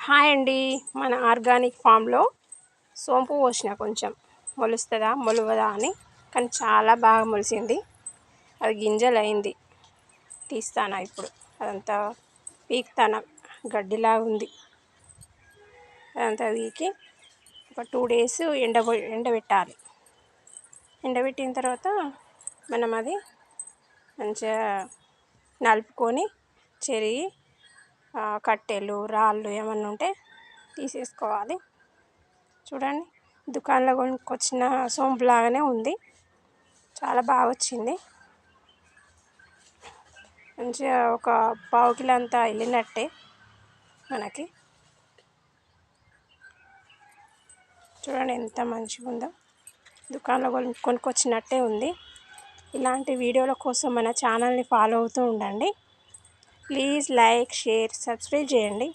Hi అండి. మన organic ఫామ్లో సోంపు పోసిన కొంచెం మొలుస్తుందా మొలవదా అని, కానీ చాలా బాగా మొలిసింది. అది గింజలు అయింది. తీస్తానా ఇప్పుడు, అదంతా పీకుతానా, గడ్డిలాగా ఉంది. అదంతా పీకి ఒక 2 days ఎండబెట్టాలి. ఎండబెట్టిన తర్వాత మనం అది మంచిగా నలుపుకొని చెరిగి కట్టెలు రాళ్ళు ఏమన్నా ఉంటే తీసేసుకోవాలి. చూడండి, దుకాణంలో కొనుక్కొచ్చిన సోంపు లాగానే ఉంది. చాలా బాగా వచ్చింది. మంచిగా ఒక 1/2 కిలో అంతా వెళ్ళినట్టే మనకి. చూడండి ఎంత మంచిగా ఉందో, దుకాణంలో కొనుక్కొచ్చినట్టే ఉంది. ఇలాంటి వీడియోల కోసం మన ఛానల్ని ఫాలో అవుతూ ఉండండి. ప్లీజ్ లైక్, షేర్, సబ్స్క్రైబ్ చేయండి.